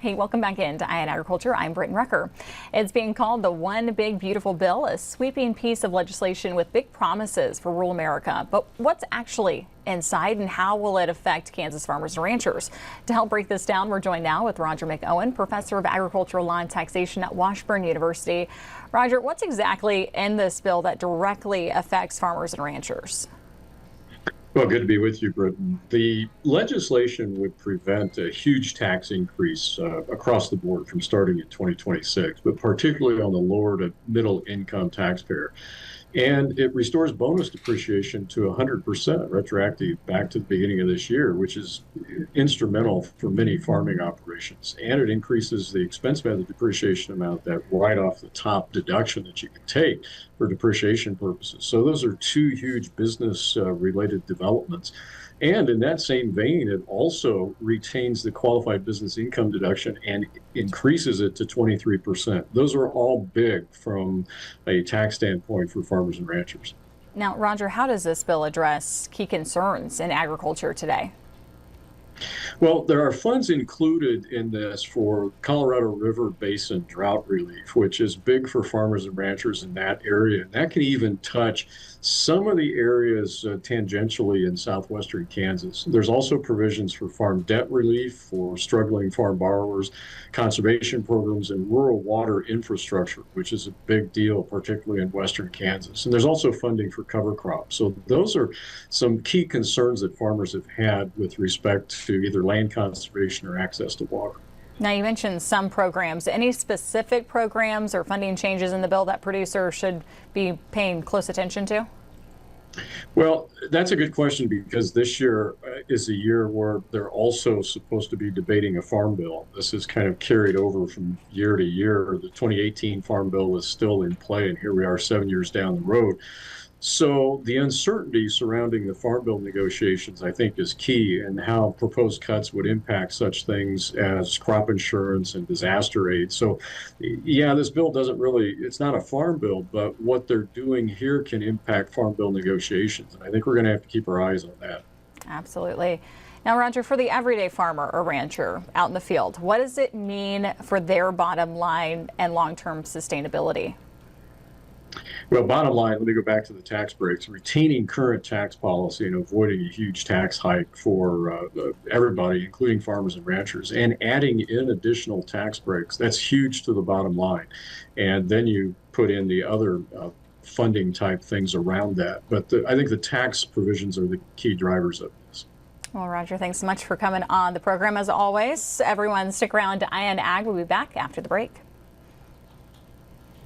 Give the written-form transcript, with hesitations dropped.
Hey, welcome back into Eye on Agriculture. I'm Brityne Rucker. It's being called the One Big Beautiful Bill, a sweeping piece of legislation with big promises for rural America. But what's actually inside and how will it affect Kansas farmers and ranchers? To help break this down, we're joined now with Roger McEowen, professor of agricultural law and taxation at Washburn University. Roger, what's exactly in this bill that directly affects farmers and ranchers? Well, good to be with you, Britain. The legislation would prevent a huge tax increase across the board from starting in 2026, but particularly on the lower to middle income taxpayer. And it restores bonus depreciation to 100% retroactive back to the beginning of this year, which is instrumental for many farming operations. And it increases the expense method depreciation amount, that right off the top deduction that you can take for depreciation purposes. So those are two huge business related developments. And in that same vein, it also retains the qualified business income deduction and increases it to 23%. Those are all big from a tax standpoint for farmers and ranchers. Now, Roger, how does this bill address key concerns in agriculture today? Well, there are funds included in this for Colorado River Basin drought relief, which is big for farmers and ranchers in that area. And that can even touch some of the areas tangentially in southwestern Kansas. There's also provisions for farm debt relief for struggling farm borrowers, conservation programs, and rural water infrastructure, which is a big deal, particularly in western Kansas. And there's also funding for cover crops. So those are some key concerns that farmers have had with respect to either land conservation or access to water. Now, you mentioned some programs. Any specific programs or funding changes in the bill that producers should be paying close attention to? Well, that's a good question because this year is a year where they're also supposed to be debating a farm bill. This is kind of carried over from year to year. The 2018 farm bill is still in play, and here we are 7 years down the road. So the uncertainty surrounding the farm bill negotiations, I think, is key, and how proposed cuts would impact such things as crop insurance and disaster aid. So, yeah, this bill doesn't really, it's not a farm bill, but what they're doing here can impact farm bill negotiations. And I think we're going to have to keep our eyes on that. Absolutely. Now, Roger, for the everyday farmer or rancher out in the field, what does it mean for their bottom line and long-term sustainability? Well, bottom line, let me go back to the tax breaks. Retaining current tax policy and avoiding a huge tax hike for everybody, including farmers and ranchers, and adding in additional tax breaks, that's huge to the bottom line. And then you put in the other funding type things around that. But I think the tax provisions are the key drivers of this. Well, Roger, thanks so much for coming on the program as always. Everyone, stick around to Eye on Ag. We'll be back after the break.